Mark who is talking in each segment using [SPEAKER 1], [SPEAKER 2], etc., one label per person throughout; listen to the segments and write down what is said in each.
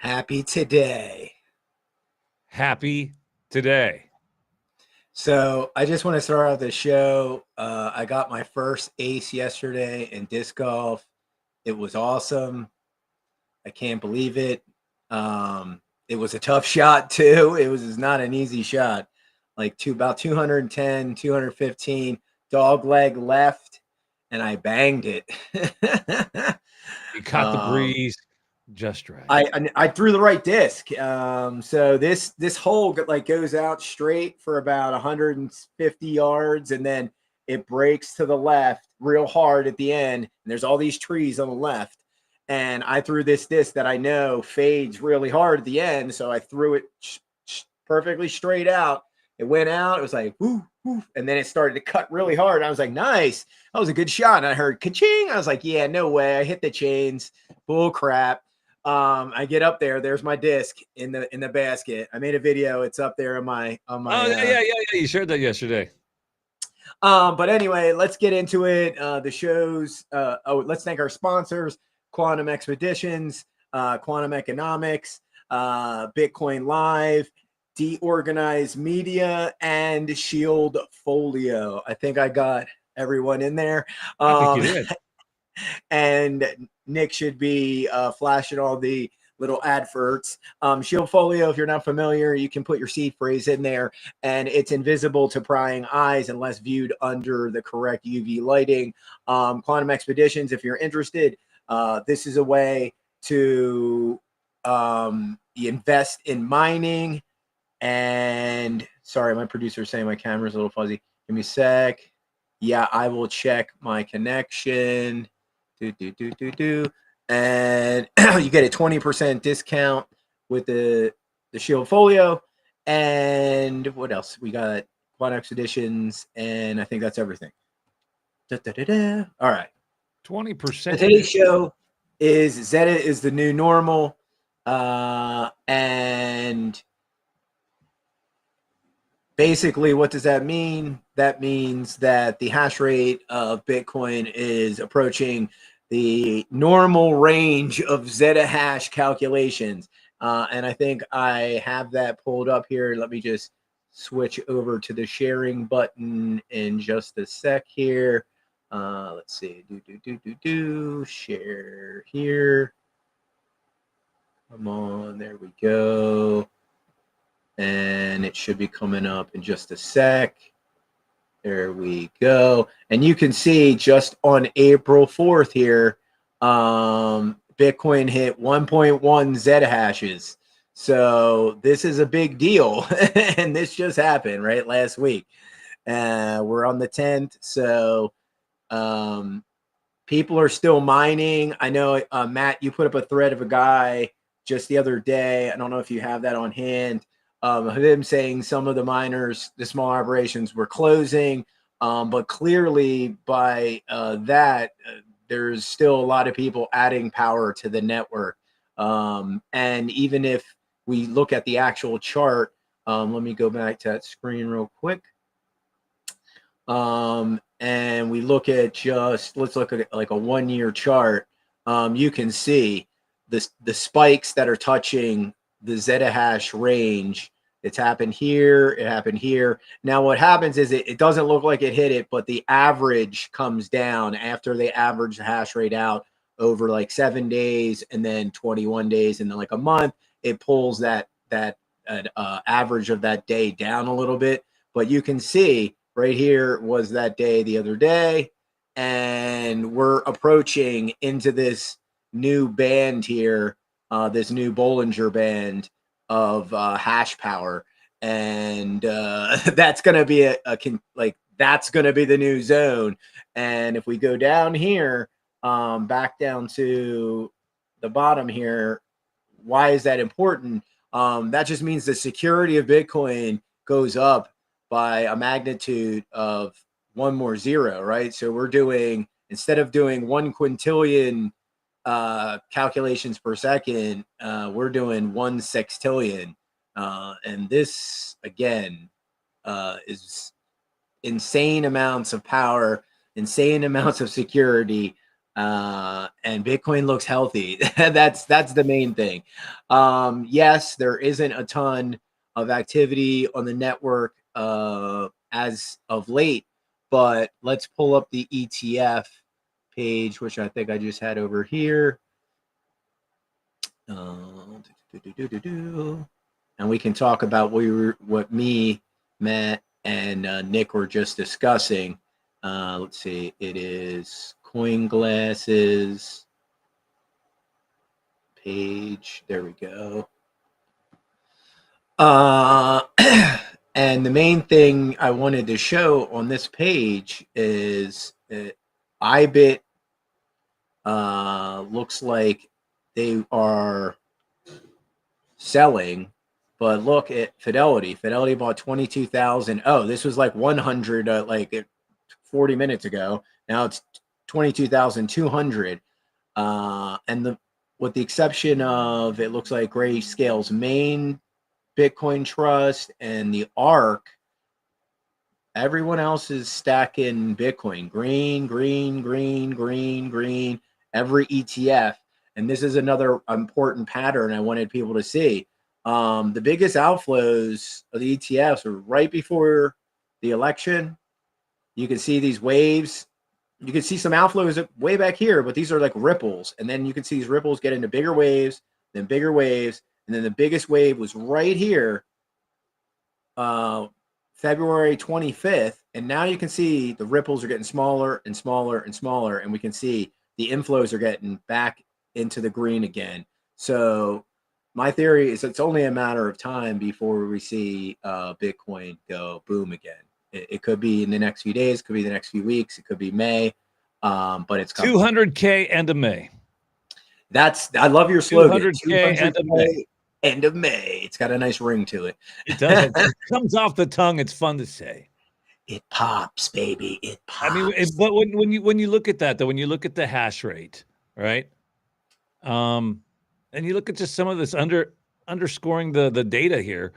[SPEAKER 1] Happy today.
[SPEAKER 2] Happy today.
[SPEAKER 1] So I just want to start out the show. I got my first ace yesterday in disc golf. It was awesome. I can't believe it. It was a tough shot too. It was not an easy shot. About 210, 215, dog leg left, and I banged it.
[SPEAKER 2] You caught the
[SPEAKER 1] um,
[SPEAKER 2] breeze just right.
[SPEAKER 1] I threw the right disc. So this hole goes out straight for about 150 yards, and then it breaks to the left real hard at the end. And there's all these trees on the left, and I threw this disc that I know fades really hard at the end. So I threw it perfectly straight out. It went out. It was like whoo, whoo, and then it started to cut really hard. I was like, nice, that was a good shot. And I heard ka-ching. I was like, yeah, no way. I hit the chains. Bull crap. I get up there. There's my disc in the basket. I made a video. It's up there on my
[SPEAKER 2] Yeah. You shared that yesterday.
[SPEAKER 1] But anyway, let's get into it. The shows. Let's thank our sponsors: Quantum Expeditions, Quantum Economics, Bitcoin Live, Deorganized Media, and Shield Folio. I think I got everyone in there.
[SPEAKER 2] I think you did.
[SPEAKER 1] And Nick should be flashing all the little adverts. Shield Folio, if you're not familiar, you can put your seed phrase in there, and it's invisible to prying eyes unless viewed under the correct UV lighting. Quantum Expeditions, if you're interested, this is a way to invest in mining. And sorry, my producer is saying my camera's a little fuzzy. Give me a sec. Yeah, I will check my connection. And you get a 20% discount with the Shield Folio. And what else? We got Quad Expeditions, and I think that's everything. All right.
[SPEAKER 2] 20%.
[SPEAKER 1] Today's show is Zeta is the new normal. And basically, what does that mean? That means that the hash rate of Bitcoin is approaching the normal range of Zeta hash calculations. And I think I have that pulled up here. Let me just switch over to the sharing button in just a sec here. Let's see. Share here. Come on. There we go. And it should be coming up in just a sec. There we go. And you can see just on April 4th here, Bitcoin hit 1.1 zettahashes. So this is a big deal. And this just happened, right, last week. We're on the 10th. So people are still mining. I know, Matt, you put up a thread of a guy just the other day. I don't know if you have that on hand. Him saying some of the miners, the small operations, were closing, but clearly by that, there's still a lot of people adding power to the network. And even if we look at the actual chart, let me go back to that screen real quick. And we look at let's look at it like a 1-year chart. You can see the spikes that are touching the zettahash range. It's happened here. It happened here. Now what happens is it doesn't look like it hit it, but the average comes down after they average the hash rate out over like 7 days and then 21 days and then like a month. It pulls that average of that day down a little bit. But you can see right here was that day the other day, and we're approaching into this new band here. This new Bollinger Band of hash power, and that's going to be that's going to be the new zone. And if we go down here, back down to the bottom here, why is that important? That just means the security of Bitcoin goes up by a magnitude of one more zero, right? So we're doing, instead of doing 1 quintillion calculations per second, we're doing 1 sextillion. And this, again, is insane amounts of power, insane amounts of security. And Bitcoin looks healthy. That's the main thing. Yes, there isn't a ton of activity on the network as of late, but let's pull up the ETF page, which I think I just had over here. And we can talk about what me, Matt, and Nick were just discussing. Let's see. It is Coin Glasses page. There we go. And the main thing I wanted to show on this page is IBIT looks like they are selling, but look at Fidelity. Fidelity bought 22,000. Oh, this was like 100 like 40 minutes ago. Now it's 22,200. And with the exception of, it looks like Grayscale's main Bitcoin trust and the ARC, everyone else is stacking Bitcoin. Green, green, green, green, green, every ETF. And this is another important pattern I wanted people to see. The biggest outflows of the ETFs were right before the election. You can see these waves. You can see some outflows way back here, but these are like ripples. And then you can see these ripples get into bigger waves, then bigger waves. And then the biggest wave was right here, February 25th. And now you can see the ripples are getting smaller and smaller and smaller. And we can see the inflows are getting back into the green again. So my theory is it's only a matter of time before we see Bitcoin go boom again. It could be in the next few days, could be the next few weeks, it could be May, but it's coming.
[SPEAKER 2] 200K end of May.
[SPEAKER 1] I love your slogan.
[SPEAKER 2] 200K end of May.
[SPEAKER 1] End of May. It's got a nice ring to it.
[SPEAKER 2] It does. It comes off the tongue. It's fun to say.
[SPEAKER 1] It pops, baby. It pops.
[SPEAKER 2] I mean, but when you look at that, though, when you look at the hash rate, right? And you look at just some of this underscoring the data here.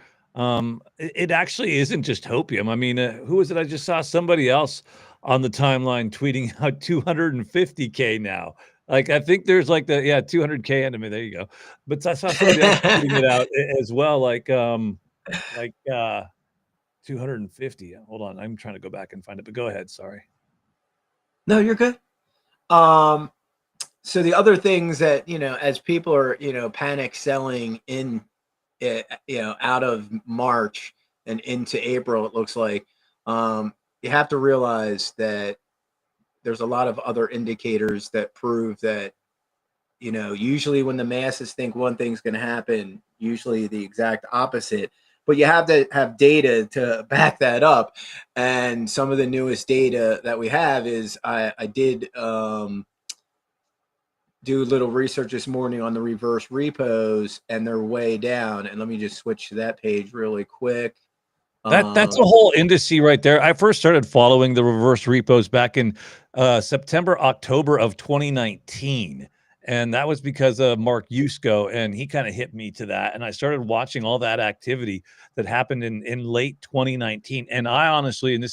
[SPEAKER 2] It actually isn't just hopium. I mean, who was it? I just saw somebody else on the timeline tweeting out 250K now. Like, I think there's like 200K enemy. There you go. But I saw somebody else tweeting it out as well. Like 250. Hold on. I'm trying to go back and find it, but go ahead. Sorry.
[SPEAKER 1] No, you're good. So the other things that, as people are, panic selling in, out of March and into April, it looks like, you have to realize that there's a lot of other indicators that prove that, usually when the masses think one thing's going to happen, usually the exact opposite. But you have to have data to back that up. And some of the newest data that we have is I did do a little research this morning on the reverse repos, and they're way down. And let me just switch to that page really quick.
[SPEAKER 2] That's a whole indice right there. I first started following the reverse repos back in September, October of 2019. And that was because of Mark Yusko, and he kind of hit me to that. And I started watching all that activity that happened in late 2019. And I honestly, and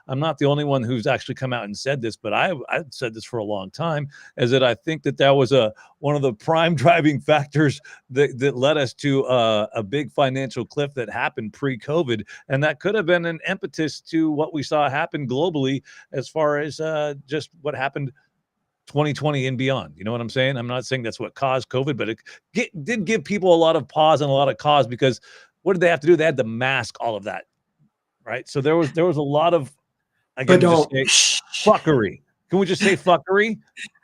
[SPEAKER 2] I'm not the only one who's actually come out and said this, but I've said this for a long time, is that I think that was one of the prime driving factors that led us to a big financial cliff that happened pre-COVID. And that could have been an impetus to what we saw happen globally as far as just what happened 2020 and beyond. You know what I'm saying? I'm not saying that's what caused COVID, but it did give people a lot of pause and a lot of cause, because what did they have to do? They had to mask all of that, right? So there was a lot of, again, fuckery. Can we just say fuckery?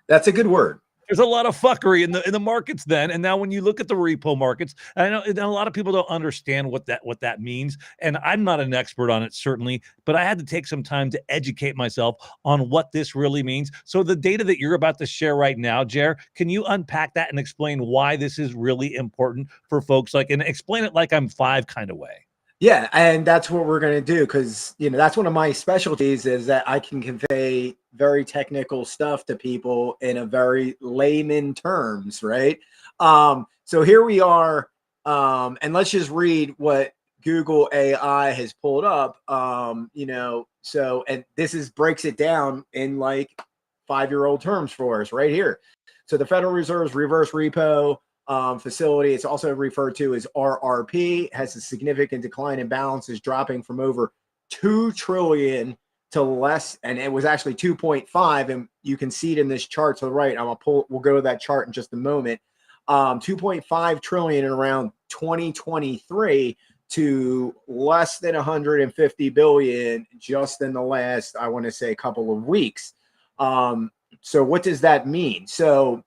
[SPEAKER 1] That's a good word.
[SPEAKER 2] There's a lot of fuckery in the markets then. And now when you look at the repo markets, I know a lot of people don't understand what that means. And I'm not an expert on it, certainly, but I had to take some time to educate myself on what this really means. So the data that you're about to share right now, Jer, can you unpack that and explain why this is really important for folks, and explain it like I'm five kind of way?
[SPEAKER 1] Yeah, and that's what we're going to do, because that's one of my specialties, is that I can convey very technical stuff to people in a very layman terms, right? So here we are, and let's just read what Google AI has pulled up. So, and this breaks it down in like 5-year-old terms for us right here. So the Federal Reserve's reverse repo facility, it's also referred to as RRP, has a significant decline in balances, dropping from over 2 trillion to less, and it was actually 2.5, and you can see it in this chart to the right. We'll go to that chart in just a moment. 2.5 trillion in around 2023 to less than 150 billion just in the last, I want to say, couple of weeks. So what does that mean? So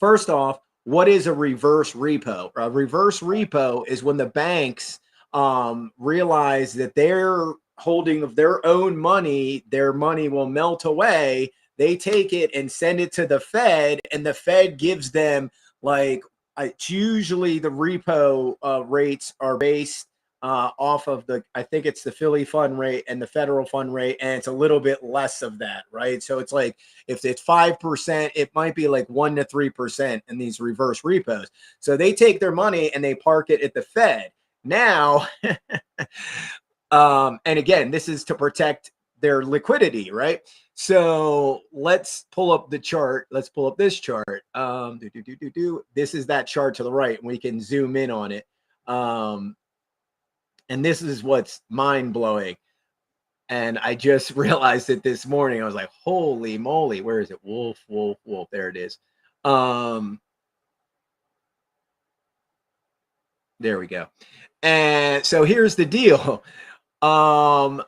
[SPEAKER 1] first off, what is a reverse repo? A reverse repo is when the banks realize that they're holding of their own money, their money will melt away. They take it and send it to the Fed, and the Fed gives them, like, it's usually the repo rates are based off of I think it's the Philly fund rate and the federal fund rate, and it's a little bit less of that, right? So it's like, if it's 5%, it might be like 1 to 3% in these reverse repos. So they take their money and they park it at the Fed. Now, and again, this is to protect their liquidity, right? So let's pull up the chart. Let's pull up this chart. This is that chart to the right, and we can zoom in on it. And this is what's mind-blowing. And I just realized it this morning. I was like, holy moly, where is it? Wolf. There it is. There we go. And so here's the deal.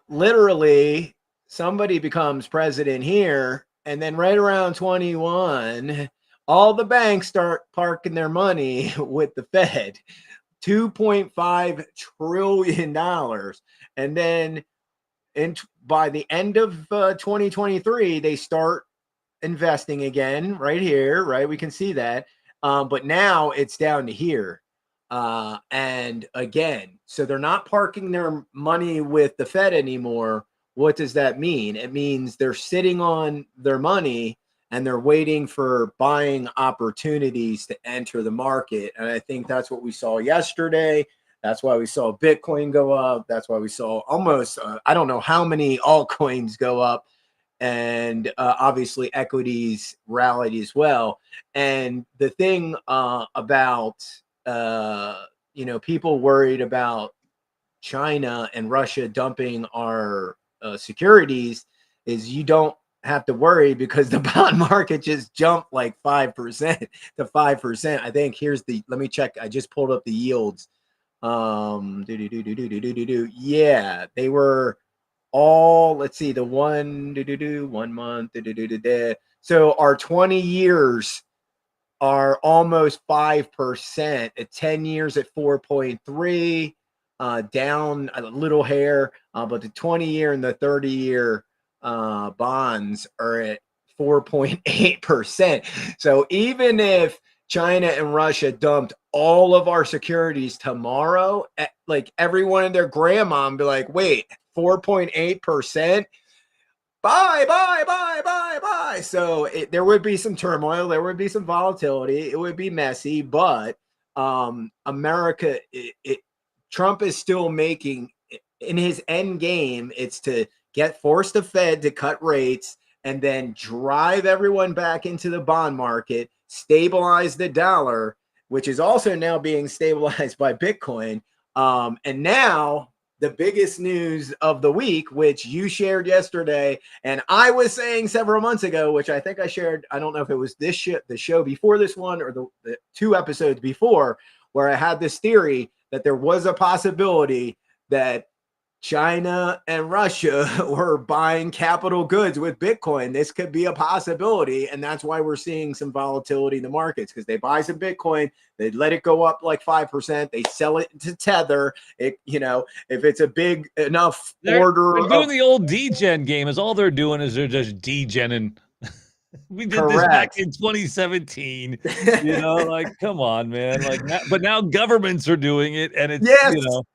[SPEAKER 1] Literally, somebody becomes president here, and then right around 21, all the banks start parking their money with the Fed. $2.5 trillion. And then by the end of 2023, they start investing again right here, right? We can see that. But now it's down to here. And again, so they're not parking their money with the Fed anymore. What does that mean? It means they're sitting on their money and they're waiting for buying opportunities to enter the market. And I think that's what we saw yesterday. That's why we saw Bitcoin go up. That's why we saw almost, I don't know how many altcoins go up. And obviously equities rallied as well. And the thing about, people worried about China and Russia dumping our securities is you don't have to worry, because the bond market just jumped like 5% to 5%. I think let me check. I just pulled up the yields. Yeah, they were all, let's see, the 1 month. So our 20 years are almost 5%, at 10 years at 4.3, down a little hair, but the 20-year and the 30-year bonds are at 4.8%. So even if China and Russia dumped all of our securities tomorrow, like everyone and their grandma would be like, wait, 4.8%? Buy. So there would be some turmoil. There would be some volatility. It would be messy, but America, Trump is still making, in his end game, it's to force the Fed to cut rates and then drive everyone back into the bond market, stabilize the dollar, which is also now being stabilized by Bitcoin. And now the biggest news of the week, which you shared yesterday, and I was saying several months ago, which I think I shared, I don't know if it was the show before this one or the 2 episodes before, where I had this theory that there was a possibility that China and Russia were buying capital goods with Bitcoin. This could be a possibility. And that's why we're seeing some volatility in the markets, because they buy some Bitcoin, they let it go up like 5%, they sell it to Tether. If it's a big enough order.
[SPEAKER 2] They're doing the old degen game. Is all they're doing is they're just degening. We did
[SPEAKER 1] Correct.
[SPEAKER 2] this back in 2017. Like, come on, man. Like, but now governments are doing it, and it's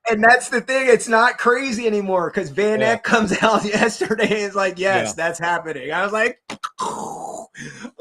[SPEAKER 1] and that's the thing. It's not crazy anymore, because Van Eck comes out yesterday and is like, yes, that's happening. I was like,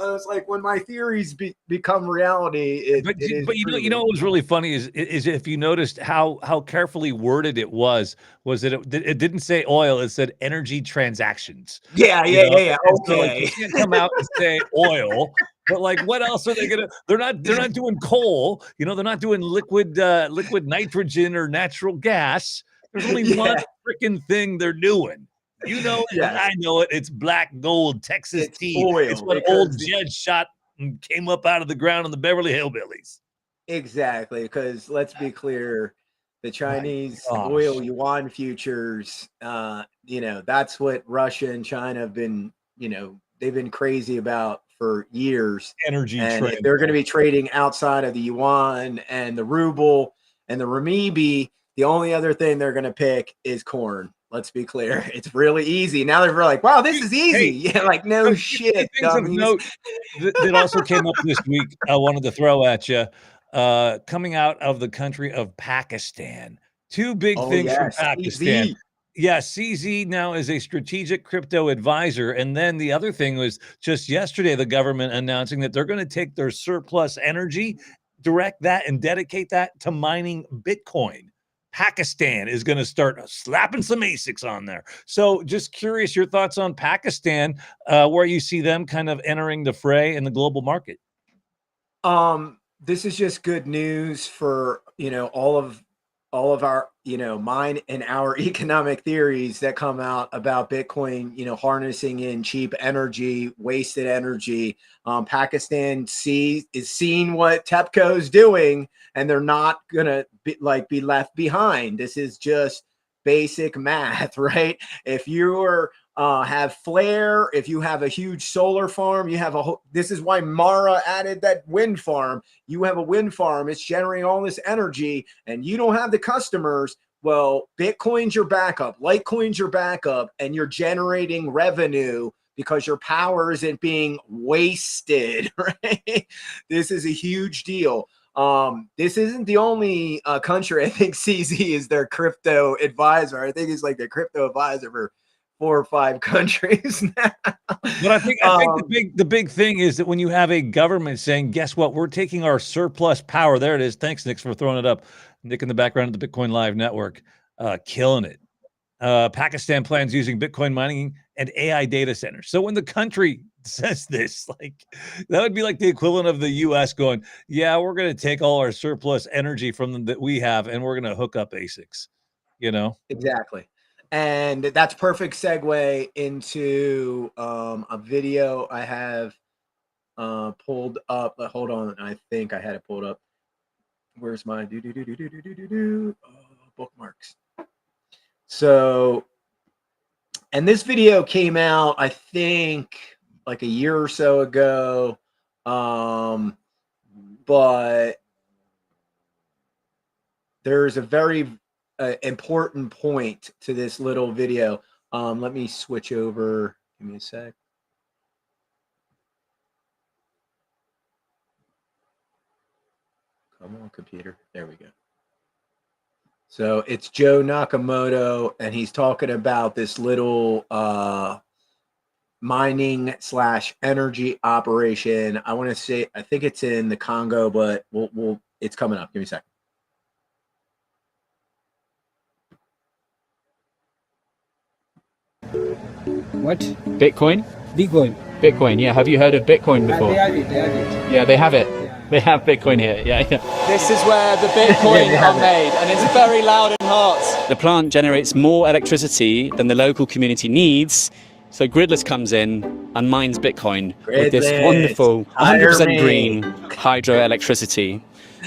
[SPEAKER 1] It's like when my theories become reality.
[SPEAKER 2] But
[SPEAKER 1] It is
[SPEAKER 2] you know what was really funny is if you noticed how carefully worded it was that it didn't say oil, it said energy transactions.
[SPEAKER 1] Yeah.
[SPEAKER 2] And so like
[SPEAKER 1] Okay.
[SPEAKER 2] you can't come out and say oil, but like what else are they gonna? They're not doing coal. They're not doing liquid nitrogen or natural gas. There's only one freaking thing they're doing. You know it, and
[SPEAKER 1] Yes.
[SPEAKER 2] I know it. It's black gold Texas
[SPEAKER 1] It's
[SPEAKER 2] tea.
[SPEAKER 1] oil,
[SPEAKER 2] It's what old Jed shot and came up out of the ground in the Beverly Hillbillies.
[SPEAKER 1] Exactly, because let's be clear, the Chinese oil yuan futures, that's what Russia and China have been, they've been crazy about for years.
[SPEAKER 2] Energy
[SPEAKER 1] And
[SPEAKER 2] trade.
[SPEAKER 1] if they're going to be trading outside of the yuan and the ruble and the renminbi, the only other thing they're going to pick is corn. Let's be clear. It's really easy. Now they're like, wow, this is easy. Hey, yeah, like no shit.
[SPEAKER 2] Things of note that also came up this week, I wanted to throw at you. Coming out of the country of Pakistan. Two big things from Pakistan.
[SPEAKER 1] CZ.
[SPEAKER 2] Yeah, CZ now is a strategic crypto advisor. And then the other thing was just yesterday, the government announcing that they're going to take their surplus energy, direct that and dedicate that to mining Bitcoin. Pakistan is going to start slapping some ASICs on there. So just curious, your thoughts on Pakistan, where you see them kind of entering the fray in the global market.
[SPEAKER 1] This is just good news for, all of our, mine and our economic theories that come out about Bitcoin, harnessing in cheap energy, wasted energy. Pakistan is seeing what TEPCO is doing, and they're not gonna be left behind. This is just basic math, right? If you're have flare, if you have a huge solar farm, you have this is why Mara added that wind farm. You have a wind farm, it's generating all this energy, and you don't have the customers. Well, Bitcoin's your backup, Litecoin's your backup, and you're generating revenue because your power isn't being wasted, right? This is a huge deal. This isn't the only country. I think CZ is their crypto advisor. I think he's like the crypto advisor for 4 or 5 countries now.
[SPEAKER 2] But I think the big thing is that when you have a government saying, guess what, we're taking our surplus power. There it is. Thanks, Nick, for throwing it up. Nick in the background of the Bitcoin Live Network, killing it. Pakistan plans using Bitcoin mining and AI data centers. So when the country says this, like that would be like the equivalent of the US going, yeah, we're going to take all our surplus energy from them that we have, and we're going to hook up ASICs,
[SPEAKER 1] Exactly. And that's perfect segue into a video I have pulled up. Hold on, I think I had it pulled up. Where's my bookmarks? So, and this video came out, I think, like a year or so ago. But there's a very important point to this little video. Let me switch over. Give me a sec. Come on, computer. There we go. So it's Joe Nakamoto, and he's talking about this little mining / energy operation. I want to say, I think it's in the Congo, but it's coming up. Give me a second.
[SPEAKER 3] What?
[SPEAKER 4] Bitcoin?
[SPEAKER 3] Bitcoin,
[SPEAKER 4] yeah. Have you heard of Bitcoin before?
[SPEAKER 3] They have it.
[SPEAKER 4] Yeah, they have it.
[SPEAKER 3] Yeah.
[SPEAKER 4] They have Bitcoin here. Yeah.
[SPEAKER 5] This is where the Bitcoin are made, and it's very loud and hot.
[SPEAKER 4] The plant generates more electricity than the local community needs. So Gridless comes in and mines Bitcoin with this wonderful 100% green hydroelectricity.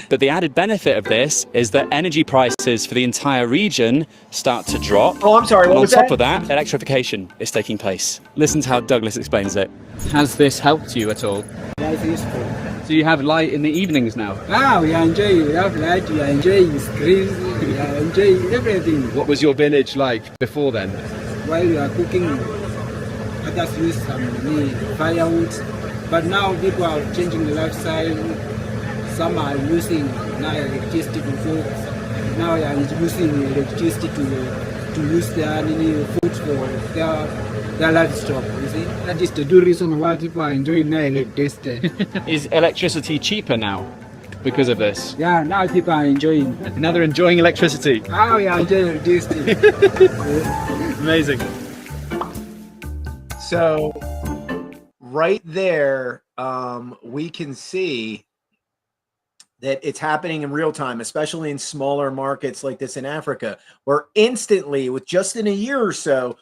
[SPEAKER 4] But the added benefit of this is that energy prices for the entire region start to drop.
[SPEAKER 1] Oh, I'm sorry. What was that?
[SPEAKER 4] On top of that, electrification is taking place. Listen to how Douglas explains it. Has this helped you at all?
[SPEAKER 3] Life is full.
[SPEAKER 4] So you have light in the evenings now?
[SPEAKER 3] We enjoy. We have light. We enjoy screens. We enjoy everything.
[SPEAKER 6] What was your village like before then?
[SPEAKER 3] While we are cooking, others use some firewood. But now people are changing the lifestyle. Some are using now electricity to cook. Now they are using electricity to use their food for That light stop, you see. That is the reason why people are enjoying now electricity.
[SPEAKER 4] Is electricity cheaper now because of this?
[SPEAKER 3] Yeah, now people are enjoying.
[SPEAKER 4] Now they're enjoying electricity.
[SPEAKER 3] Oh, yeah, enjoying electricity.
[SPEAKER 4] Amazing.
[SPEAKER 1] So right there, we can see that it's happening in real time, especially in smaller markets like this in Africa, where instantly, with just in a year or so,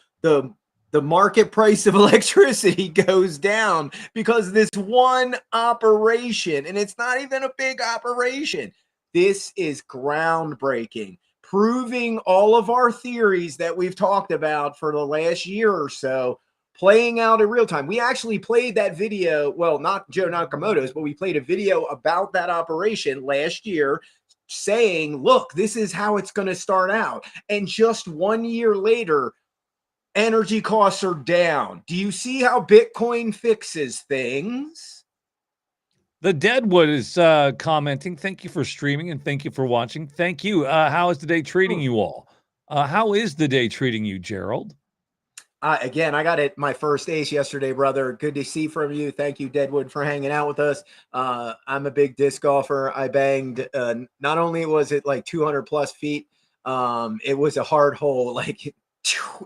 [SPEAKER 1] the market price of electricity goes down because of this one operation, and it's not even a big operation. This is groundbreaking, proving all of our theories that we've talked about for the last year or so, playing out in real time. We actually played that video, well, not Joe Nakamoto's, but we played a video about that operation last year saying, look, this is how it's going to start out. And just 1 year later, energy costs are down. Do you see how Bitcoin fixes things?
[SPEAKER 2] The Deadwood is commenting. Thank you for streaming and thank you for watching. Thank you. How is the day treating you all? How is the day treating you, Gerald?
[SPEAKER 1] Again, I got my first ace yesterday, brother. Good to see from you. Thank you, Deadwood, for hanging out with us. I'm a big disc golfer. I banged, not only was it like 200 plus feet, it was a hard hole, like,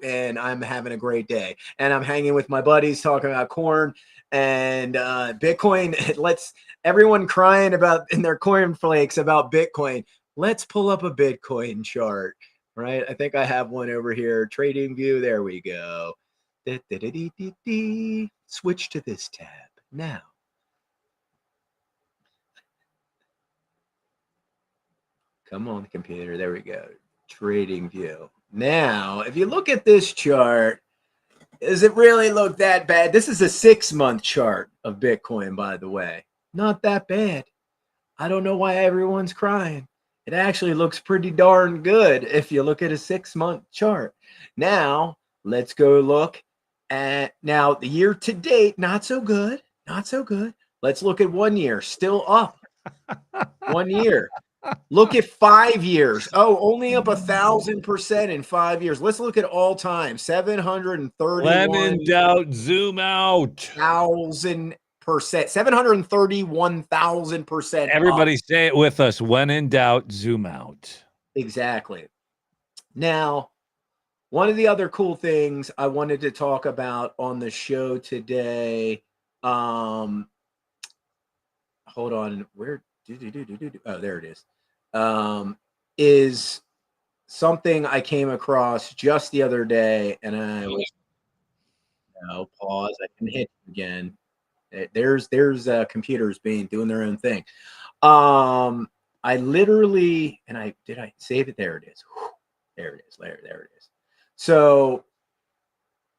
[SPEAKER 1] and I'm having a great day. And I'm hanging with my buddies talking about corn and Bitcoin. Let's everyone crying about in their cornflakes about Bitcoin. Let's pull up a Bitcoin chart. Right, I think I have one over here. Trading view. There we go. Switch to this tab now. Come on, computer. There we go. Trading view. Now, if you look at this chart, does it really look that bad? This is a 6-month chart of Bitcoin, by the way. Not that bad. I don't know why everyone's crying. It actually looks pretty darn good if you look at a 6-month chart. Now, let's go look at the year to date. Not so good. Not so good. Let's look at 1 year. Still up. 1 year. Look at 5 years. Oh, only up 1,000% in 5 years. Let's look at all time. 731.
[SPEAKER 2] When in doubt, zoom out.
[SPEAKER 1] 1,000%. 731,000%.
[SPEAKER 2] Everybody say it with us. When in doubt, zoom out.
[SPEAKER 1] Exactly. Now, one of the other cool things I wanted to talk about on the show today, hold on, where oh, there it is something I came across just the other day, and I was pause. I can hit again. There's computers doing their own thing. I literally, and did I save it? There it is. There it is. There it is. So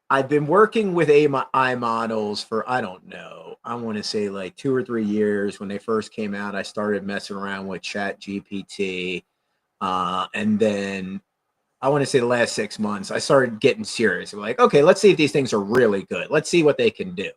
[SPEAKER 1] I've been working with AI models for, I don't know, I want to say like 2 or 3 years. When they first came out, I started messing around with Chat GPT. And then I want to say the last 6 months, I started getting serious. I'm like, okay, let's see if these things are really good. Let's see what they can do.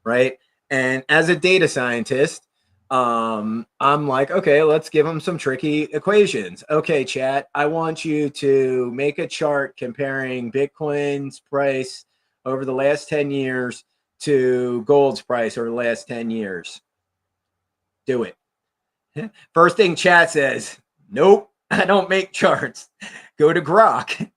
[SPEAKER 1] Right. And as a data scientist, I'm like, okay, let's give them some tricky equations. Okay, chat, I want you to make a chart comparing Bitcoin's price over the last 10 years to gold's price over the last 10 years. Do it. First thing chat says, nope, I don't make charts. Go to Grok.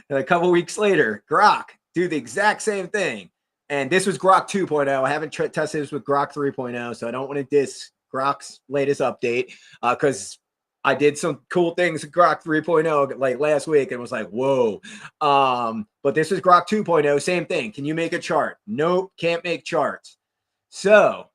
[SPEAKER 1] A couple weeks later, Grok, do the exact same thing. And this was Grok 2.0. I haven't tested this with Grok 3.0, so I don't want to diss Grok's latest update because I did some cool things with Grok 3.0 like last week and was like, whoa. But this is Grok 2.0, same thing. Can you make a chart? Nope, can't make charts. So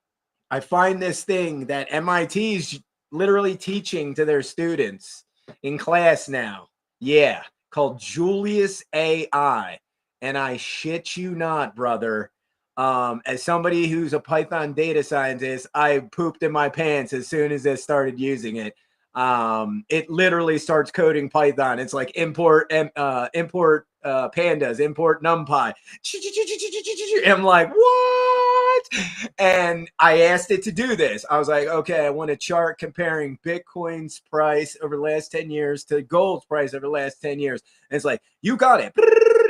[SPEAKER 1] I find this thing that MIT's literally teaching to their students in class now. Yeah, called Julius AI. And I shit you not, brother. As somebody who's a Python data scientist, I pooped in my pants as soon as I started using it. It literally starts coding Python. It's like import pandas, import NumPy. I'm like, what? And I asked it to do this. I was like, okay, I want a chart comparing Bitcoin's price over the last 10 years to gold's price over the last 10 years. And it's like, you got it.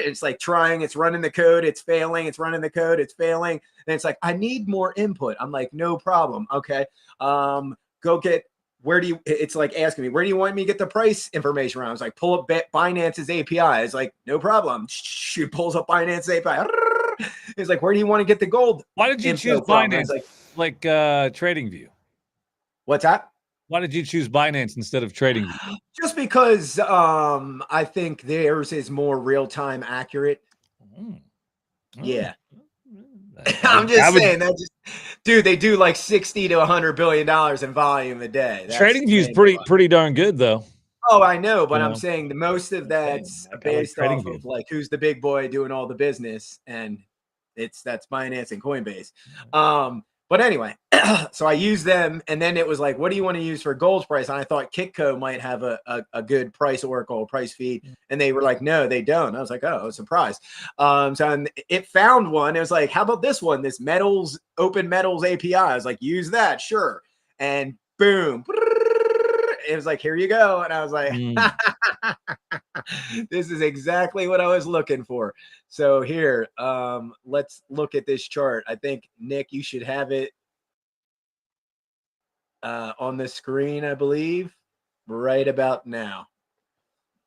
[SPEAKER 1] it's like trying, it's running the code, it's failing, it's running the code, it's failing. And it's like, I need more input. I'm like, no problem. Okay. Go get, where do you, it's like asking me, where do you want me to get the price information around? I was like, pull up Binance's API. It's like, no problem. She pulls up Binance's API. It's like, where do you want to get the gold?
[SPEAKER 2] Why did you choose Binance? Like TradingView.
[SPEAKER 1] What's that?
[SPEAKER 2] Why did you choose Binance instead of TradingView?
[SPEAKER 1] Just because I think theirs is more real-time accurate. Yeah. I'm just saying that dude, they do like 60 to 100 billion dollars in volume a day.
[SPEAKER 2] TradingView is pretty darn good though.
[SPEAKER 1] Oh, I know, but I'm saying the most of that's based off of like who's the big boy doing all the business, and that's Binance and Coinbase. But anyway, so I used them, and then it was like, what do you want to use for gold price? And I thought Kitco might have a good price oracle, price feed. And they were like, no, they don't. I was like, oh, I was surprised. So it found one. It was like, how about this one? This metals, open metals API. I was like, use that. Sure. And boom. It was like, here you go. And I was like, this is exactly what I was looking for. So here, let's look at this chart. I think, Nick, you should have it on the screen, I believe, right about now.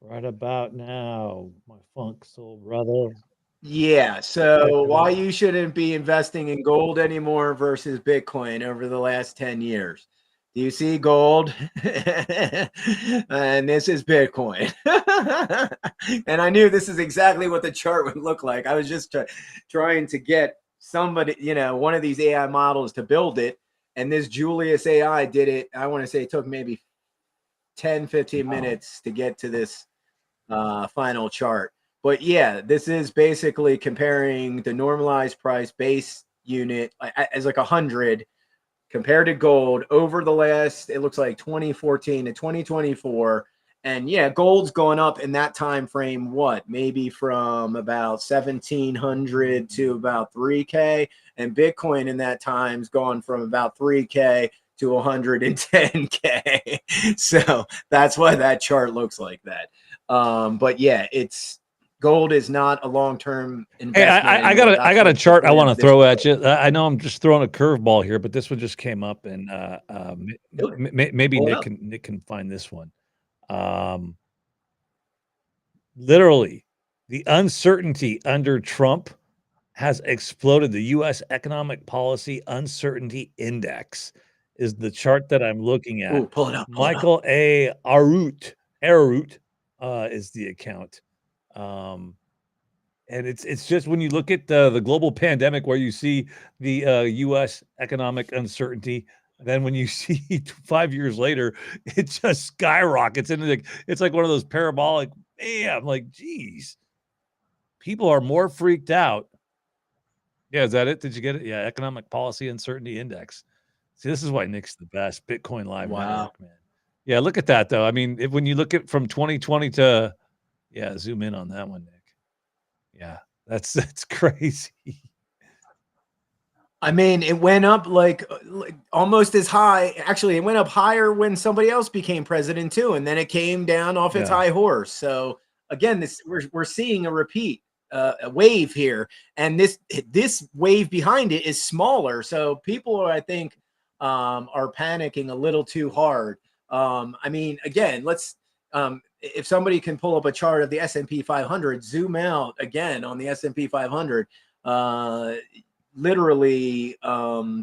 [SPEAKER 2] Right about now, my funk soul brother.
[SPEAKER 1] Yeah. So why you shouldn't be investing in gold anymore versus Bitcoin over the last 10 years. Do you see gold? And this is Bitcoin. And I knew this is exactly what the chart would look like. I was just trying to get somebody, one of these AI models to build it. And this Julius AI did it. I want to say it took maybe 10, 15 minutes to get to this final chart. But yeah, this is basically comparing the normalized price base unit as like 100 compared to gold over the last, it looks like 2014 to 2024. And yeah, gold's going up in that time frame, maybe from about 1,700 to about 3K. And Bitcoin in that time's gone from about 3K to 110K. So that's why that chart looks like that. But yeah, gold is not a long-term investment.
[SPEAKER 2] Hey, I got a chart I want to throw at you. I know I'm just throwing a curveball here, but this one just came up, and maybe Nick can find this one. Literally, the uncertainty under Trump has exploded. The U.S. Economic Policy Uncertainty Index is the chart that I'm looking at.
[SPEAKER 1] Ooh, pull it up.
[SPEAKER 2] Michael A. Arut is the account. And it's just when you look at the global pandemic where you see the U.S. economic uncertainty, then when you see 5 years later, it just skyrockets. And it's like one of those parabolic, I'm like, geez, people are more freaked out. Yeah, is that it? Did you get it? Yeah, Economic Policy Uncertainty Index. See, this is why Nick's the best. Bitcoin Live Network, man. Yeah, look at that, though. I mean, when you look at from 2020 to, zoom in on that one, Nick. Yeah, that's crazy.
[SPEAKER 1] I mean, it went up like almost as high. Actually, it went up higher when somebody else became president too, and then it came down off its high horse. So again, we're seeing a repeat, a wave here, and this wave behind it is smaller. So people, I think, are panicking a little too hard. I mean, again, let's. If somebody can pull up a chart of the S&P 500, zoom out again on the S&P 500. Literally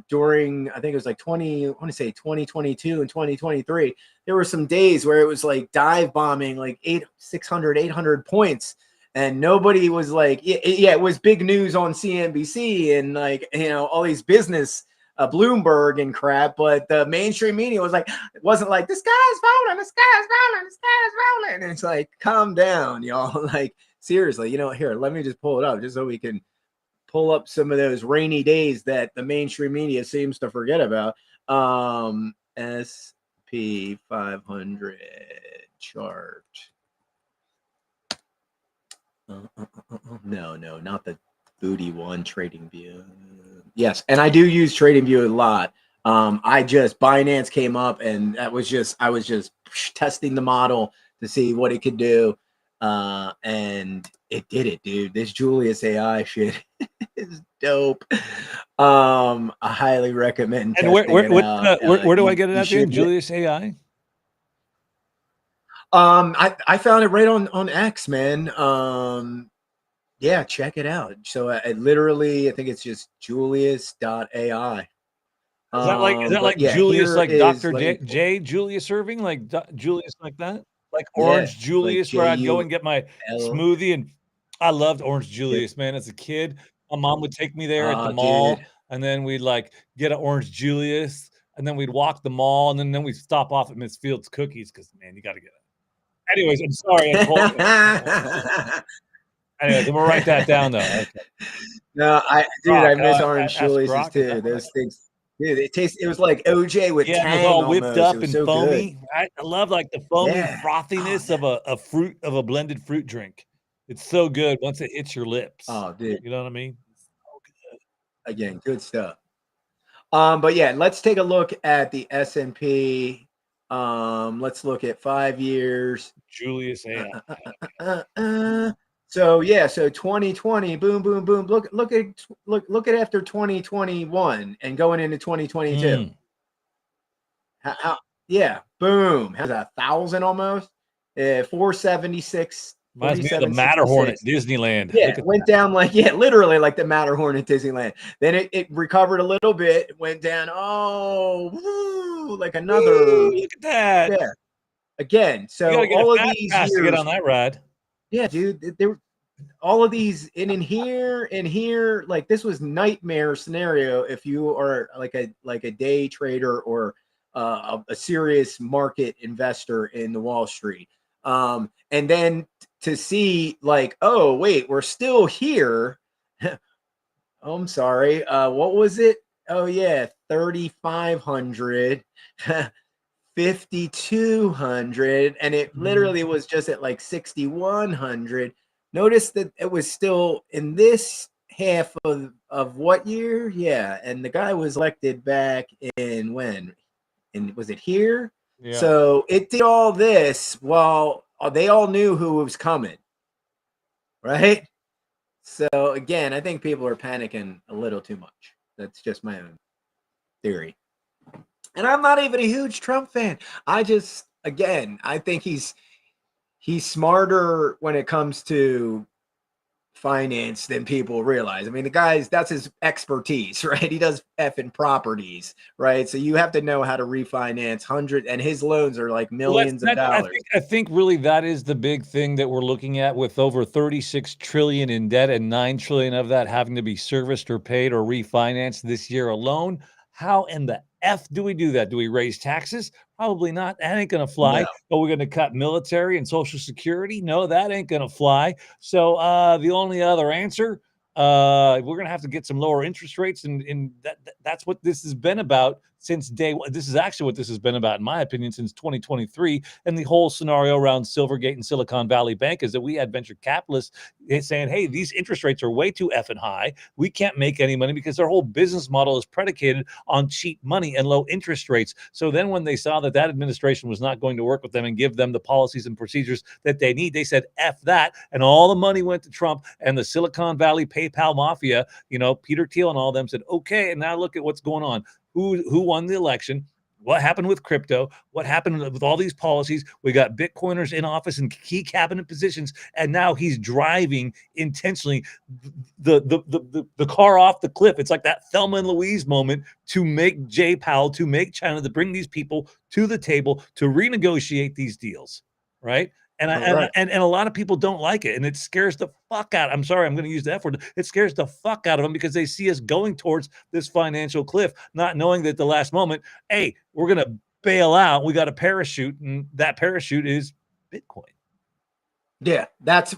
[SPEAKER 1] during, I think it was like 2022 and 2023, there were some days where it was like dive bombing like 800 points, and nobody was like, it was big news on CNBC and like, all these business Bloomberg and crap, but the mainstream media was like, it wasn't like the sky's falling, the sky's rolling, the sky's rolling. And it's like, calm down, y'all. Like, seriously, here, let me just pull it up just so we can pull up some of those rainy days that the mainstream media seems to forget about. SP 500 chart. No, not the booty one, TradingView. Yes, and I do use TradingView a lot. Binance came up, and I was just testing the model to see what it could do, and it did it, dude. This Julius AI shit is dope. I highly recommend
[SPEAKER 2] And
[SPEAKER 1] testing it out.
[SPEAKER 2] where do I get it
[SPEAKER 1] You
[SPEAKER 2] at? The end?
[SPEAKER 1] should.
[SPEAKER 2] Julius AI.
[SPEAKER 1] I found it right on X, man. Yeah, check it out. So I literally, I think it's just Julius.ai.
[SPEAKER 2] Is that like
[SPEAKER 1] Yeah,
[SPEAKER 2] Julius,
[SPEAKER 1] here
[SPEAKER 2] like
[SPEAKER 1] is
[SPEAKER 2] Dr. J Julius Irving, like Julius like that? Like Orange
[SPEAKER 1] like
[SPEAKER 2] Julius, where I'd go and get my
[SPEAKER 1] JUL.
[SPEAKER 2] smoothie, and I loved Orange Julius, man. As a kid, my mom would take me there at the
[SPEAKER 1] Oh,
[SPEAKER 2] mall,
[SPEAKER 1] dude.
[SPEAKER 2] and then we'd like get an Orange Julius, and then we'd walk the mall, and then we'd stop off at Miss Fields Cookies because, man, you got to get it. Anyways, I'm sorry. Anyways, I'm gonna write that down though. Okay.
[SPEAKER 1] No,
[SPEAKER 2] Grok,
[SPEAKER 1] I miss Orange
[SPEAKER 2] ask
[SPEAKER 1] Julius's
[SPEAKER 2] Grok, is that
[SPEAKER 1] too.
[SPEAKER 2] what
[SPEAKER 1] Those things, dude, it was like OJ with
[SPEAKER 2] Yeah, and it was
[SPEAKER 1] Tang
[SPEAKER 2] all whipped
[SPEAKER 1] almost. It
[SPEAKER 2] up
[SPEAKER 1] was
[SPEAKER 2] and
[SPEAKER 1] so good.
[SPEAKER 2] foamy. I love like the foamy
[SPEAKER 1] Yeah.
[SPEAKER 2] frothiness
[SPEAKER 1] Oh,
[SPEAKER 2] of a blended fruit drink. It's so good once it hits your lips.
[SPEAKER 1] oh, dude.
[SPEAKER 2] You know what I mean?
[SPEAKER 1] Again, good stuff. But yeah, let's take a look at the S&P. Let's look at 5 years.
[SPEAKER 2] Julius AI.
[SPEAKER 1] So yeah, so 2020, boom, boom, boom. Look at after 2021 and going into 2022. Yeah, boom. How's that? 1,000 almost? 476.
[SPEAKER 2] Reminds me of the Matterhorn at Disneyland.
[SPEAKER 1] Yeah, it went down like, literally like the Matterhorn at Disneyland. Then it recovered a little bit, went down. Oh, woo, like another.
[SPEAKER 2] Woo, look at that.
[SPEAKER 1] Yeah. Again, so
[SPEAKER 2] you gotta get
[SPEAKER 1] all
[SPEAKER 2] a
[SPEAKER 1] of
[SPEAKER 2] fast
[SPEAKER 1] these
[SPEAKER 2] pass
[SPEAKER 1] years
[SPEAKER 2] to get on that ride.
[SPEAKER 1] Yeah, dude. There were all of these in here, like this was nightmare scenario if you are like a day trader or a serious market investor in the Wall Street. And then to see like, oh wait, we're still here. Oh, I'm sorry. What was it? Oh yeah, 3,500. 5,200, and it literally was just at like 6,100. Notice that it was still in this half of what year? Yeah, and the guy was elected back in when? And was it here?
[SPEAKER 2] Yeah.
[SPEAKER 1] So it did all this while they all knew who was coming, right? So again, I think people are panicking a little too much. That's just my own theory. And I'm not even a huge Trump fan. I think he's smarter when it comes to finance than people realize. I mean, that's his expertise, right? He does effing properties, right? So you have to know how to refinance hundreds, and his loans are like millions of dollars.
[SPEAKER 2] I think really that is the big thing that we're looking at, with over 36 trillion in debt and 9 trillion of that having to be serviced or paid or refinanced this year alone. How in the F do we do that? Do we raise taxes? Probably not. That ain't going to fly.
[SPEAKER 1] No.
[SPEAKER 2] But we're going to cut military and Social Security? No, that ain't going to fly. So the only other answer, we're going to have to get some lower interest rates. And that's what this has been about since day one. This is actually what this has been about, in my opinion, since 2023. And the whole scenario around Silvergate and Silicon Valley Bank is that we had venture capitalists saying, hey, these interest rates are way too effing high. We can't make any money because their whole business model is predicated on cheap money and low interest rates. So then when they saw that administration was not going to work with them and give them the policies and procedures that they need, they said, F that. And all the money went to Trump and the Silicon Valley PayPal mafia, Peter Thiel and all of them said, okay, and now look at what's going on. Who won the election? What happened with crypto? What happened with all these policies? We got Bitcoiners in office in key cabinet positions, and now he's driving intentionally the car off the cliff. It's like that Thelma and Louise moment to make Jay Powell, to make China, to bring these people to the table to renegotiate these deals, right? And a lot of people don't like it, and it scares the fuck out. I'm sorry, I'm going to use the F word. It scares the fuck out of them because they see us going towards this financial cliff, not knowing that at the last moment, hey, we're going to bail out. We got a parachute, and that parachute is Bitcoin.
[SPEAKER 1] Yeah, that's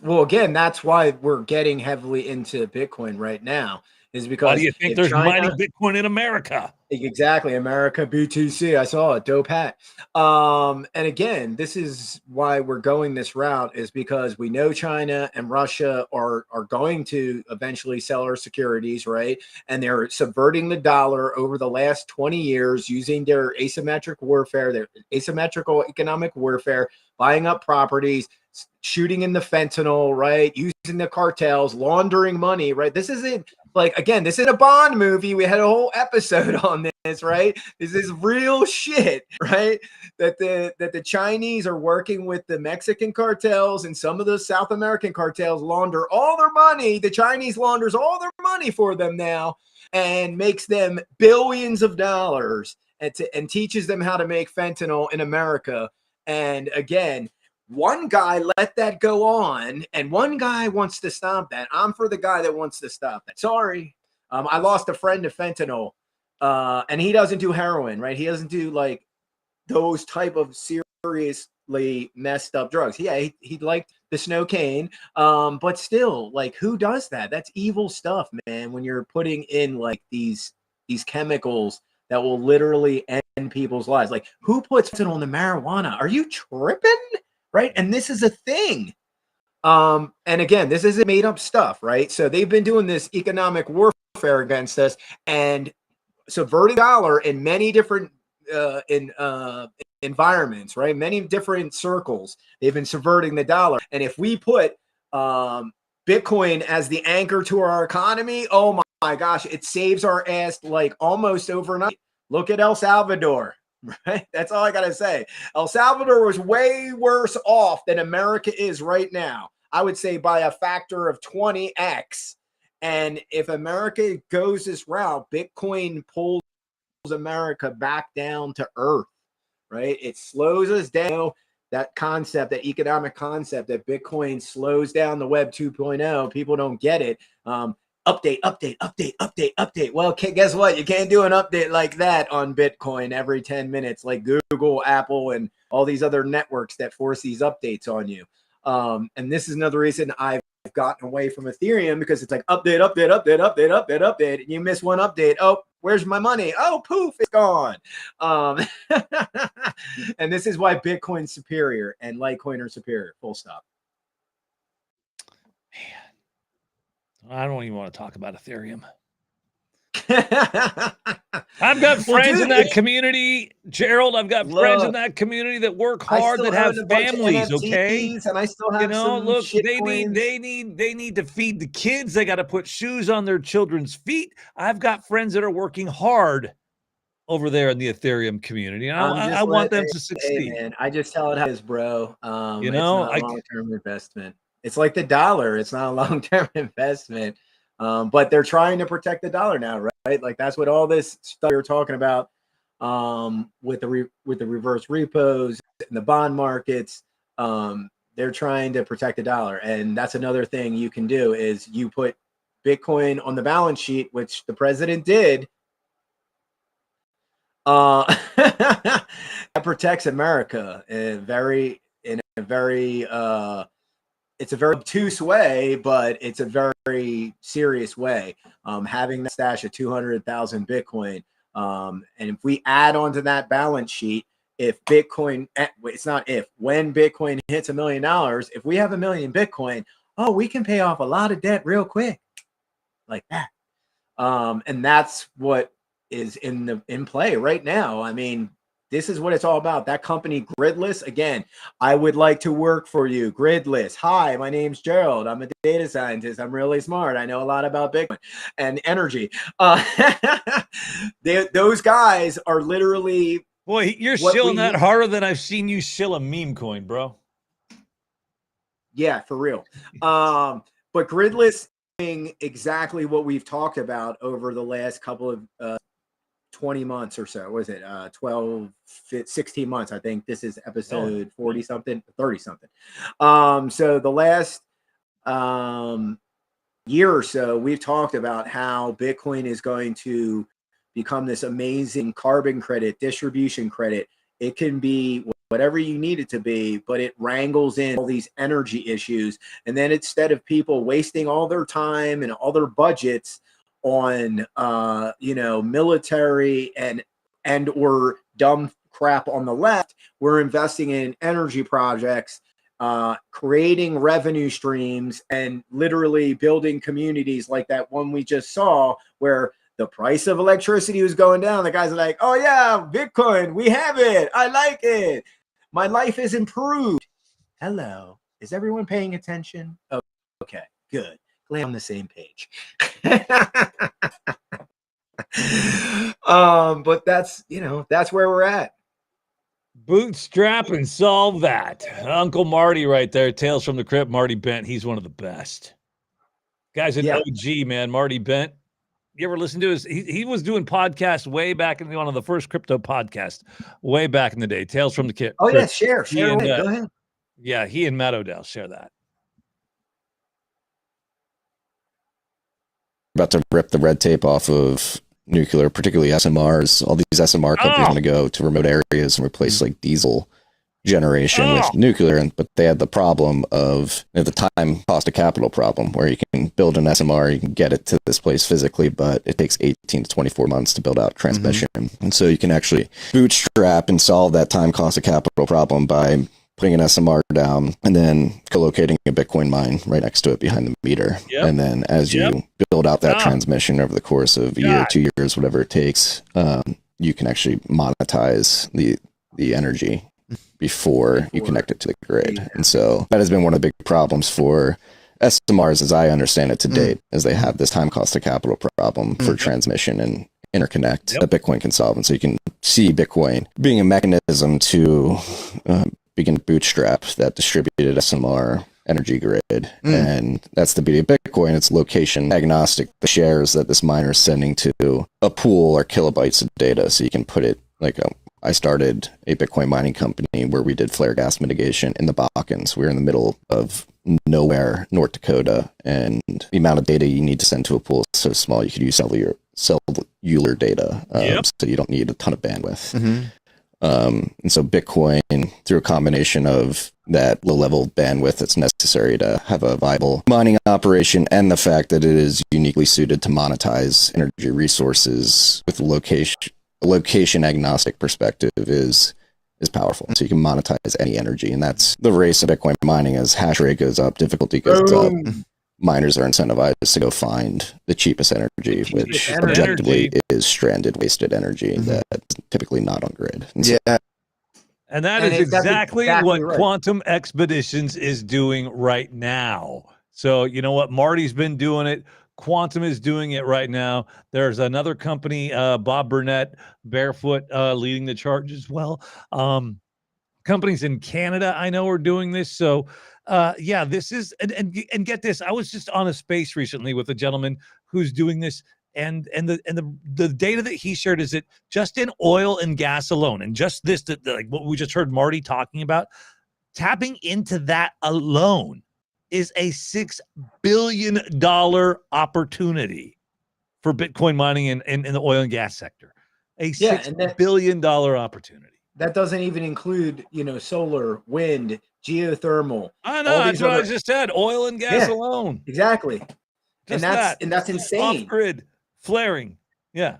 [SPEAKER 1] why we're getting heavily into Bitcoin right now. Is because
[SPEAKER 2] why do you think there's mining Bitcoin in America?
[SPEAKER 1] Exactly, America BTC. I saw it, dope hat. And again, this is why we're going this route, is because we know China and Russia are going to eventually sell our securities, right? And they're subverting the dollar over the last 20 years using their asymmetrical economic warfare, buying up properties. shooting in the fentanyl, right? Using the cartels, laundering money, right? This isn't like, again, this isn't a Bond movie. We had a whole episode on this, right? This is real shit, right? That the Chinese are working with the Mexican cartels, and some of the South American cartels launder all their money. The Chinese launders all their money for them now and makes them billions of dollars and teaches them how to make fentanyl in America. And again, one guy let that go on, and one guy wants to stop that. I'm for the guy that wants to stop that. Sorry. I lost a friend to fentanyl, and he doesn't do heroin, right? He doesn't do like those type of seriously messed up drugs. Yeah, he liked the Snow-Cane, but still, like, who does that? That's evil stuff, man. When you're putting in like these chemicals that will literally end people's lives. Like, who puts fentanyl in the marijuana? Are you tripping? Right? And this is a thing. And again, this isn't made up stuff, right? So they've been doing this economic warfare against us and subverting the dollar in many different environments, right? Many different circles. They've been subverting the dollar. And if we put Bitcoin as the anchor to our economy, oh my gosh, it saves our ass like almost overnight. Look at El Salvador. Right? That's all I got to say. El Salvador was way worse off than America is right now. I would say by a factor of 20x. And if America goes this route, Bitcoin pulls America back down to earth, right? It slows us down. That concept, that economic concept that Bitcoin slows down the Web 2.0, people don't get it. Update. Well, guess what? You can't do an update like that on Bitcoin every 10 minutes, like Google, Apple, and all these other networks that force these updates on you. And this is another reason I've gotten away from Ethereum, because it's like update. And you miss one update. Oh, where's my money? Oh, poof, it's gone. And this is why Bitcoin's superior and Litecoin are superior. Full stop.
[SPEAKER 2] I don't even want to talk about Ethereum. I've got friends in that community, Gerald. I've got friends in that community that work hard, that have families. Okay,
[SPEAKER 1] and I still have
[SPEAKER 2] look, they need to feed the kids. They got to put shoes on their children's feet. I've got friends that are working hard over there in the Ethereum community. And I want them to succeed.
[SPEAKER 1] Hey, man, I just tell it how it is, bro.
[SPEAKER 2] It's
[SPEAKER 1] not a long-term investment. It's like the dollar. It's not a long-term investment. But they're trying to protect the dollar now, right? Like, that's what all this stuff you're talking about with the reverse repos and the bond markets. They're trying to protect the dollar. And that's another thing you can do is you put Bitcoin on the balance sheet, which the president did. That protects America in a very it's a very obtuse way, but it's a very serious way. Having that stash of 200,000 Bitcoin, and if we add onto that balance sheet, if Bitcoin, it's not if, when Bitcoin hits $1 million, if we have 1 million Bitcoin, oh, we can pay off a lot of debt real quick, like that. And that's what is in play right now. I mean, this is what it's all about. That company, Gridless, again, I would like to work for you. Gridless. Hi, my name's Gerald. I'm a data scientist. I'm really smart. I know a lot about Bitcoin and energy. Those guys are literally...
[SPEAKER 2] Boy, you're shilling that harder than I've seen you shill a meme coin, bro.
[SPEAKER 1] Yeah, for real. But Gridless doing exactly what we've talked about over the last couple of 20 months or so. Was it 12, 16 months? I think this is episode 40 something, 30 something. So the last year or so, we've talked about how Bitcoin is going to become this amazing carbon credit, distribution credit. It can be whatever you need it to be, but it wrangles in all these energy issues. And then instead of people wasting all their time and all their budgets on military and or dumb crap on the left, we're investing in energy projects, creating revenue streams, and literally building communities like that one we just saw, where the price of electricity was going down. The guys are like, oh yeah, Bitcoin, we have it, I like it, my life is improved. Hello, Is everyone paying attention? Oh, okay, good. Glad on the same page. But that's, that's where we're at.
[SPEAKER 2] Bootstrap and solve that. Uncle Marty right there. Tales from the Crypt. Marty Bent. He's one of the best. Guy's an OG, man. Marty Bent. You ever listen to his? He was doing podcasts way back in one of the first crypto podcasts, way back in the day. Tales from the Crypt.
[SPEAKER 1] Oh yeah, share away. Go ahead.
[SPEAKER 2] Yeah, he and Matt Odell share that.
[SPEAKER 7] About to rip the red tape off of nuclear, particularly SMRs. All these SMR companies want to go to remote areas and replace like diesel generation with nuclear, but they had the problem of the time cost of capital problem, where you can build an SMR, you can get it to this place physically, but it takes 18 to 24 months to build out transmission. And so you can actually bootstrap and solve that time cost of capital problem by putting an SMR down and then co-locating a Bitcoin mine right next to it behind the meter. And then as you build out that transmission over the course of a year, 2 years, whatever it takes, you can actually monetize the energy before you connect it to the grid. And so that has been one of the big problems for SMRs, as I understand it to date, is they have this time cost of capital problem for transmission and interconnect that Bitcoin can solve. And so you can see Bitcoin being a mechanism to begin to bootstrap that distributed SMR energy grid. And that's the beauty of Bitcoin. It's location agnostic. The shares that this miner is sending to a pool are kilobytes of data. So you can put it like I started a Bitcoin mining company where we did flare gas mitigation in the Balkans. We were in the middle of nowhere, North Dakota, and the amount of data you need to send to a pool is so small you could use cellular data, so you don't need a ton of bandwidth. And so Bitcoin, through a combination of that low-level bandwidth that's necessary to have a viable mining operation and the fact that it is uniquely suited to monetize energy resources with location agnostic perspective is powerful. So you can monetize any energy, and that's the race of Bitcoin mining. As hash rate goes up, difficulty goes up, miners are incentivized to go find the cheapest energy, which objectively is stranded, wasted energy that's typically not on grid. And so,
[SPEAKER 2] and that is exactly what Quantum Expeditions is doing right now. So you know what? Marty's been doing it. Quantum is doing it right now. There's another company, Bob Burnett, Barefoot, leading the charge as well. Companies in Canada, I know, are doing this. So, this is and get this. I was just on a space recently with a gentleman who's doing this, and the data that he shared is that just in oil and gas alone, and just this, like what we just heard Marty talking about, tapping into that alone is a $6 billion opportunity for Bitcoin mining in the oil and gas sector. A $6 billion opportunity.
[SPEAKER 1] That doesn't even include, solar, wind, geothermal.
[SPEAKER 2] I know, that's what I just said. Oil and gas alone.
[SPEAKER 1] Exactly. And that's insane.
[SPEAKER 2] Off-grid flaring. Yeah.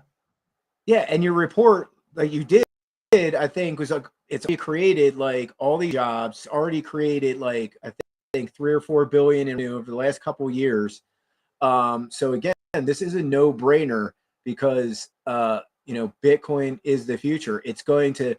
[SPEAKER 1] Yeah, and your report that you did, I think, was it's already created like all these jobs, already created like I think 3 or 4 billion over the last couple of years. So again, this is a no-brainer because Bitcoin is the future. It's going to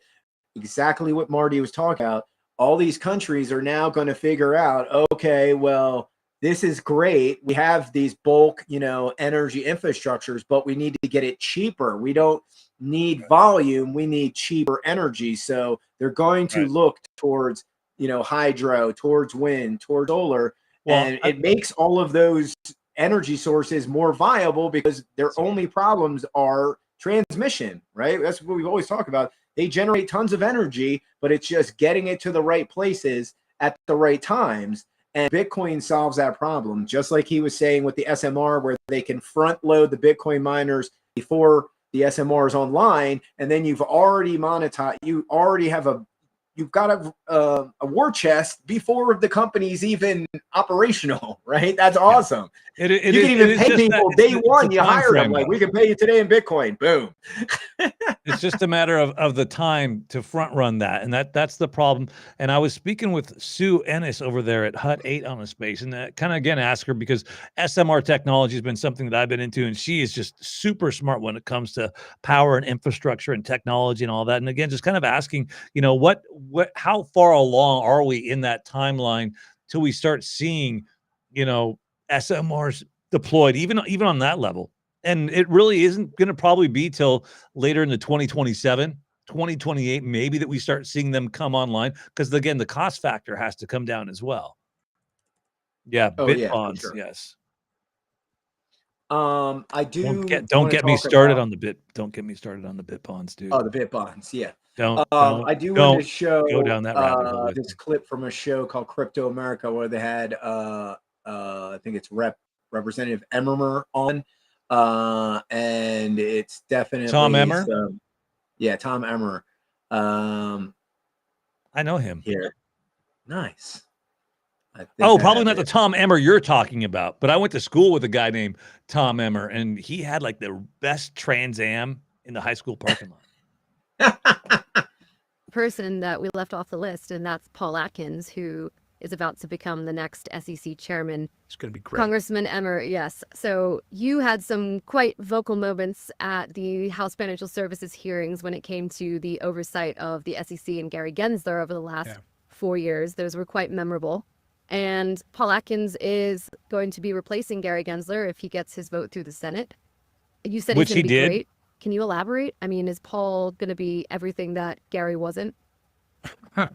[SPEAKER 1] exactly what Marty was talking about. All these countries are now going to figure out, okay, well, this is great. We have these bulk, energy infrastructures, but we need to get it cheaper. We don't need volume. We need cheaper energy. So they're going to look towards hydro, towards wind, towards solar, and it makes all of those energy sources more viable because their only problems are transmission, right? That's what we've always talked about. They generate tons of energy, but it's just getting it to the right places at the right times. And Bitcoin solves that problem, just like he was saying with the SMR, where they can front load the Bitcoin miners before the SMR is online, and then you've already monetized. You've got a war chest before the company's even operational, right? That's awesome. You can even pay people day one. You hire them like, we can pay you today in Bitcoin. Boom.
[SPEAKER 2] It's just a matter of the time to front run that, and that's the problem. And I was speaking with Sue Ennis over there at Hut 8 on a space, and kind of again ask her because SMR technology has been something that I've been into, and she is just super smart when it comes to power and infrastructure and technology and all that. And again, just kind of asking, how far along are we in that timeline till we start seeing, SMRs deployed, even on that level. And it really isn't going to probably be till later in the 2027, 2028, maybe, that we start seeing them come online. Because again, the cost factor has to come down as well. Yeah,
[SPEAKER 1] Oh,
[SPEAKER 2] bit
[SPEAKER 1] yeah, for
[SPEAKER 2] bonds,
[SPEAKER 1] sure.
[SPEAKER 2] yes.
[SPEAKER 1] I do.
[SPEAKER 2] Don't get me started
[SPEAKER 1] about,
[SPEAKER 2] on the bit. Don't get me started on the bit bonds, dude.
[SPEAKER 1] Oh, the bit bonds. Yeah.
[SPEAKER 2] Don't
[SPEAKER 1] I do want to
[SPEAKER 2] go down
[SPEAKER 1] show
[SPEAKER 2] that rabbit hole with
[SPEAKER 1] this
[SPEAKER 2] me.
[SPEAKER 1] clip from a show called Crypto America where they had I think it's Representative Emmer on, and it's definitely
[SPEAKER 2] Tom Emmer?
[SPEAKER 1] Yeah, Tom Emmer.
[SPEAKER 2] I know him.
[SPEAKER 1] Here, nice.
[SPEAKER 2] Probably not the Tom Emmer you're talking about, but I went to school with a guy named Tom Emmer, and he had like the best Trans Am in the high school parking lot.
[SPEAKER 8] Person that we left off the list, and that's Paul Atkins, who is about to become the next SEC chairman.
[SPEAKER 9] It's going to be great.
[SPEAKER 8] Congressman Emmer, yes. So you had some quite vocal moments at the House Financial Services hearings when it came to the oversight of the SEC and Gary Gensler over the last 4 years. Those were quite memorable. And Paul Atkins is going to be replacing Gary Gensler if he gets his vote through the Senate. You said he's going to be great. Can you elaborate? I mean, is Paul going to be everything that Gary wasn't?
[SPEAKER 9] Not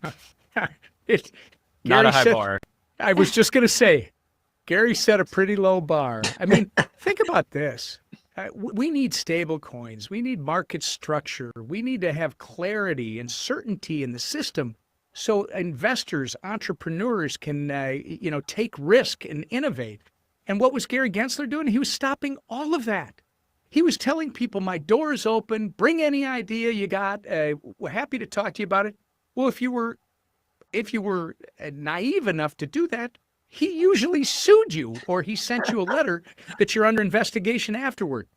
[SPEAKER 6] a high bar.
[SPEAKER 9] I was just going to say, Gary set a pretty low bar. I mean, think about this. We need stable coins. We need market structure. We need to have clarity and certainty in the system so investors, entrepreneurs can, take risk and innovate. And what was Gary Gensler doing? He was stopping all of that. He was telling people, my door is open. Bring any idea you got. We're happy to talk to you about it. Well, if you were naive enough to do that, he usually sued you, or he sent you a letter that you're under investigation afterward.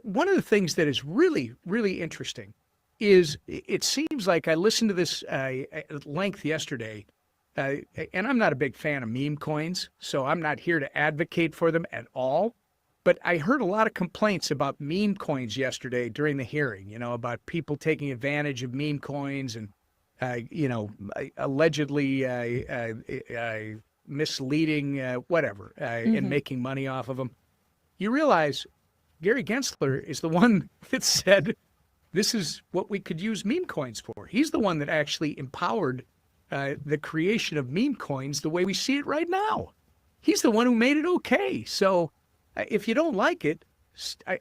[SPEAKER 9] One of the things that is really, really interesting is it seems like I listened to this at length yesterday, and I'm not a big fan of meme coins, so I'm not here to advocate for them at all. But I heard a lot of complaints about meme coins yesterday during the hearing, about people taking advantage of meme coins and, allegedly misleading, whatever, and making money off of them. You realize Gary Gensler is the one that said, this is what we could use meme coins for. He's the one that actually empowered the creation of meme coins the way we see it right now. He's the one who made it okay. So if you don't like it,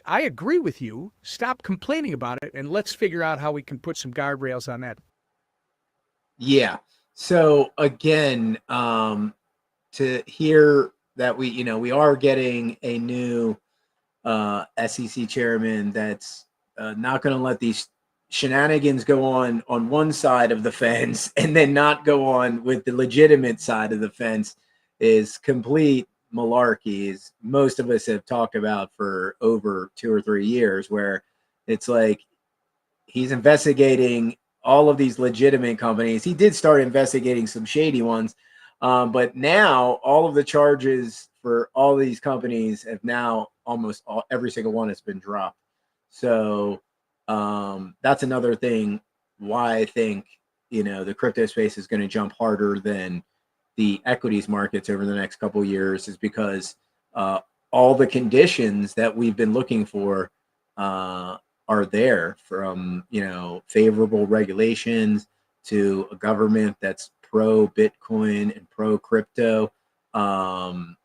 [SPEAKER 9] I agree with you. Stop complaining about it, and let's figure out how we can put some guardrails on that.
[SPEAKER 1] Yeah. So again, to hear that we are getting a new SEC chairman that's not going to let these shenanigans go on one side of the fence and then not go on with the legitimate side of the fence is complete malarkey, as most of us have talked about for over 2 or 3 years, where it's like he's investigating all of these legitimate companies. He did start investigating some shady ones, but now all of the charges for all these companies have now every single one has been dropped. So that's another thing why I think the crypto space is going to jump harder than the equities markets over the next couple of years, is because all the conditions that we've been looking for are there, from favorable regulations to a government that's pro Bitcoin and pro crypto, to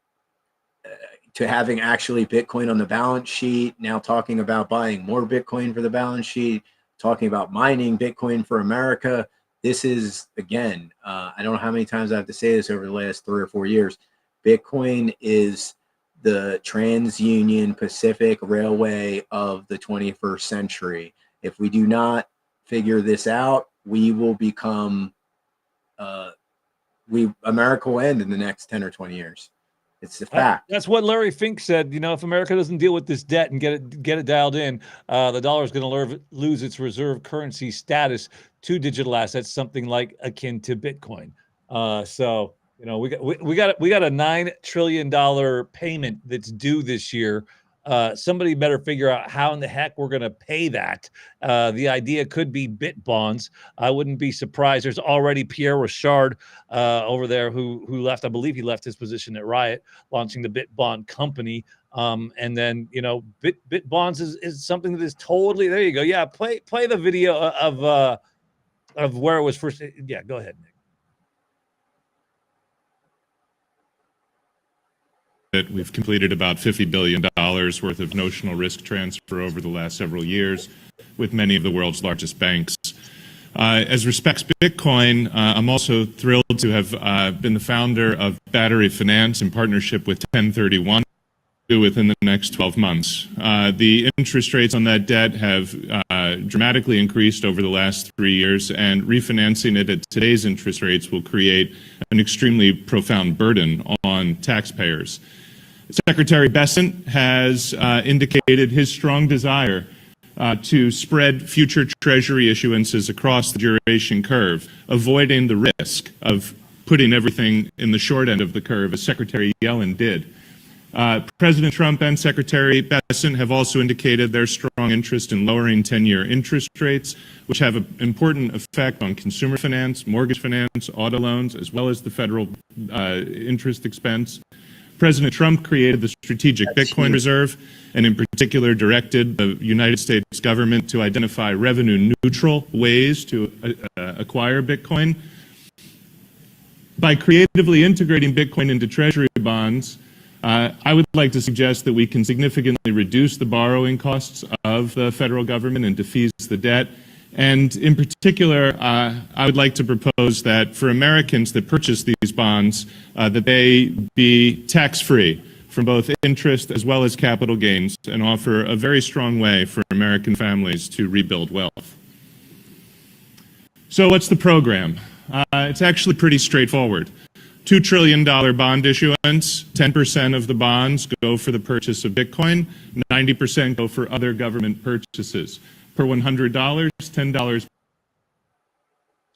[SPEAKER 1] having actually Bitcoin on the balance sheet, now talking about buying more Bitcoin for the balance sheet, talking about mining Bitcoin for America. This is, again, I don't know how many times I have to say this over the last 3 or 4 years. Bitcoin is the TransUnion Pacific Railway of the 21st century. If we do not figure this out, we will become, America will end in the next 10 or 20 years. It's a fact.
[SPEAKER 2] That's what Larry Fink said. If America doesn't deal with this debt and get it dialed in, the dollar is going to lose its reserve currency status to digital assets, something like akin to Bitcoin. So we got a $9 trillion payment that's due this year Somebody better figure out how in the heck we're going to pay that. The idea could be bit bonds. I wouldn't be surprised. There's already Pierre Rochard over there who left. I believe he left his position at Riot, launching the bit bond company. And then, you know, bit bonds is something that is totally, there you go. Yeah. Play the video of where it was first. Yeah, go ahead, Nick.
[SPEAKER 10] We've completed about $50 billion worth of notional risk transfer over the last several years with many of the world's largest banks. As respects Bitcoin, I'm also thrilled to have been the founder of Battery Finance in partnership with 1031 within the next 12 months. The interest rates on that debt have dramatically increased over the last 3 years, and refinancing it at today's interest rates will create an extremely profound burden on taxpayers. Secretary Bessent has indicated his strong desire to spread future Treasury issuances across the duration curve, avoiding the risk of putting everything in the short end of the curve, as Secretary Yellen did. President Trump and Secretary Bessent have also indicated their strong interest in lowering 10-year interest rates, which have an important effect on consumer finance, mortgage finance, auto loans, as well as the federal interest expense. President Trump created the Strategic Bitcoin Reserve, and in particular directed the United States government to identify revenue-neutral ways to acquire Bitcoin. By creatively integrating Bitcoin into Treasury bonds, I would like to suggest that we can significantly reduce the borrowing costs of the federal government and defease the debt. And in particular, I would like to propose that for Americans that purchase these bonds, that they be tax-free from both interest as well as capital gains, and offer a very strong way for American families to rebuild wealth. So what's the program? It's actually pretty straightforward. $2 trillion bond issuance, 10% of the bonds go for the purchase of Bitcoin, 90% go for other government purchases. Per $100, $10.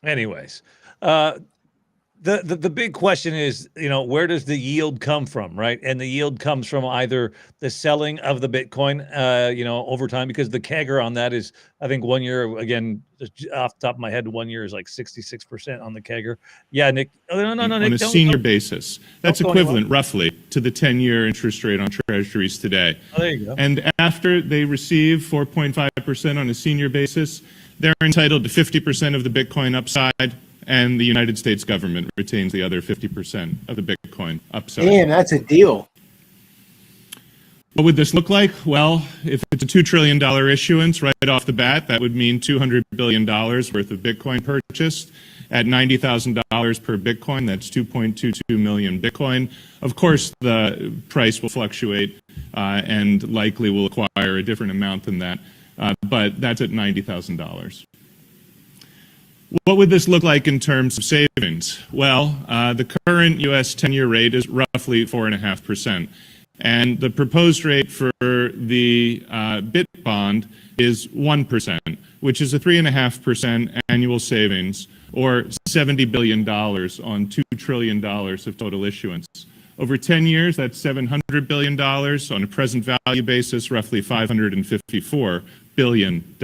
[SPEAKER 2] Anyways, the big question is, you know, where does the yield come from, right? And the yield comes from either the selling of the Bitcoin, you know, over time, because the CAGR on that is, I think 1 year, again, off the top of my head, 1 year is like 66% on the CAGR. Yeah, Nick. Oh, no, Nick.
[SPEAKER 10] On a senior basis. That's equivalent roughly to the 10-year interest rate on treasuries today.
[SPEAKER 2] Oh, there you go.
[SPEAKER 10] And after they receive 4.5% on a senior basis, they're entitled to 50% of the Bitcoin upside, and the United States government retains the other 50% of the Bitcoin upside.
[SPEAKER 1] Damn, that's a deal.
[SPEAKER 10] What would this look like? Well, if it's a $2 trillion issuance right off the bat, that would mean $200 billion worth of Bitcoin purchased at $90,000 per Bitcoin. That's 2.22 million Bitcoin. Of course, the price will fluctuate and likely will acquire a different amount than that, but that's at $90,000. What would this look like in terms of savings? Well, the current U.S. 10-year rate is roughly 4.5%. And the proposed rate for the bit bond is 1%, which is a 3.5% annual savings, or $70 billion on $2 trillion of total issuance. Over 10 years, that's $700 billion. On a present value basis, roughly $554 billion.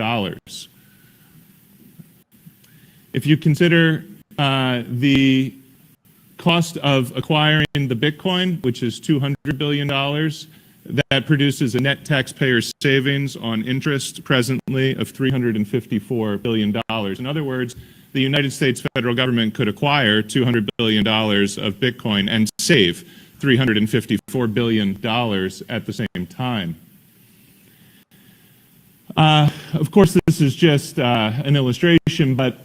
[SPEAKER 10] If you consider the cost of acquiring the Bitcoin, which is $200 billion, that produces a net taxpayer savings on interest presently of $354 billion. In other words, the United States federal government could acquire $200 billion of Bitcoin and save $354 billion at the same time. Of course, this is just an illustration, but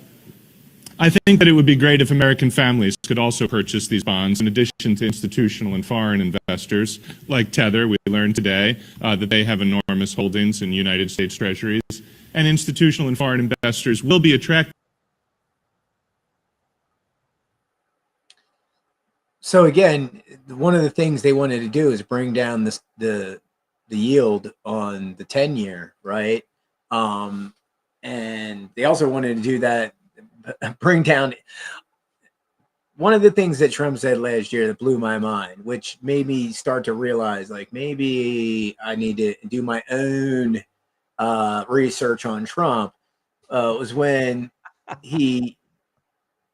[SPEAKER 10] I think that it would be great if American families could also purchase these bonds, in addition to institutional and foreign investors. Like Tether, we learned today that they have enormous holdings in United States treasuries, and institutional and foreign investors will be attracted.
[SPEAKER 1] So again, one of the things they wanted to do is bring down the yield on the 10-year, right? And they also wanted to do that, bring down one of the things that Trump said last year that blew my mind, which made me start to realize, like, maybe I need to do my own research on Trump, was when he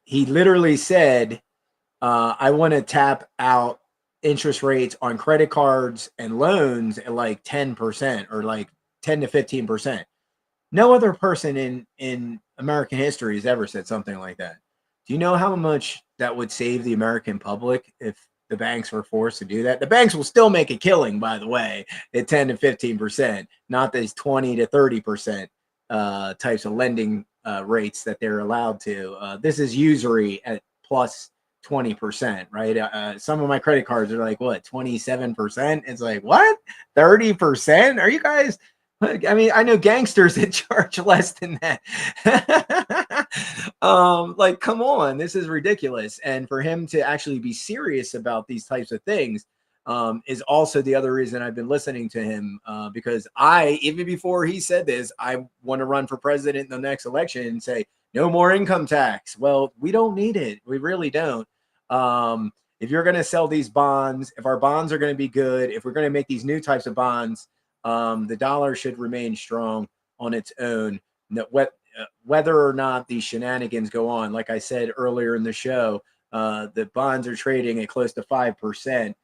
[SPEAKER 1] literally said, I want to tap out interest rates on credit cards and loans at like 10% or like 10 to 15%. No other person in American history has ever said something like that. Do you know how much that would save the American public if the banks were forced to do that? The banks will still make a killing, by the way, at 10 to 15%, not these 20 to 30% types of lending rates that they're allowed to. This is usury at plus 20%, right? Some of my credit cards are like, what, 27%? It's like, what? 30%? Are you guys? I mean, I know gangsters that charge less than that. Like, come on, this is ridiculous. And for him to actually be serious about these types of things is also the other reason I've been listening to him, because even before he said this, I want to run for president in the next election and say, no more income tax. Well, we don't need it. We really don't. If you're going to sell these bonds, if our bonds are going to be good, if we're going to make these new types of bonds, the dollar should remain strong on its own. Whether or not these shenanigans go on, like I said earlier in the show, the bonds are trading at close to 5%.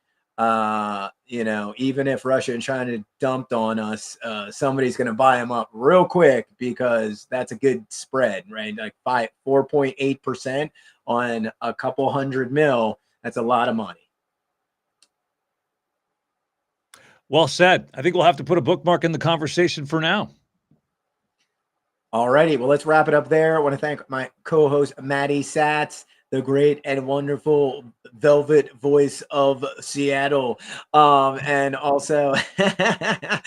[SPEAKER 1] Even if Russia and China dumped on us, somebody's going to buy them up real quick because that's a good spread, right? Like 4.8% on a couple $100 million. That's a lot of money.
[SPEAKER 2] Well said. I think we'll have to put a bookmark in the conversation for now.
[SPEAKER 1] All righty. Well, let's wrap it up there. I want to thank my co-host, Maddie Satz, the great and wonderful velvet voice of Seattle. And also, I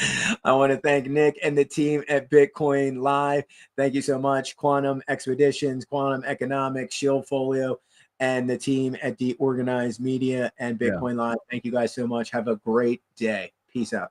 [SPEAKER 1] want to thank Nick and the team at Bitcoin Live. Thank you so much. Quantum Expeditions, Quantum Economics, Shield Folio, and the team at The Organized Media and Bitcoin Live. Thank you guys so much. Have a great day. Peace out.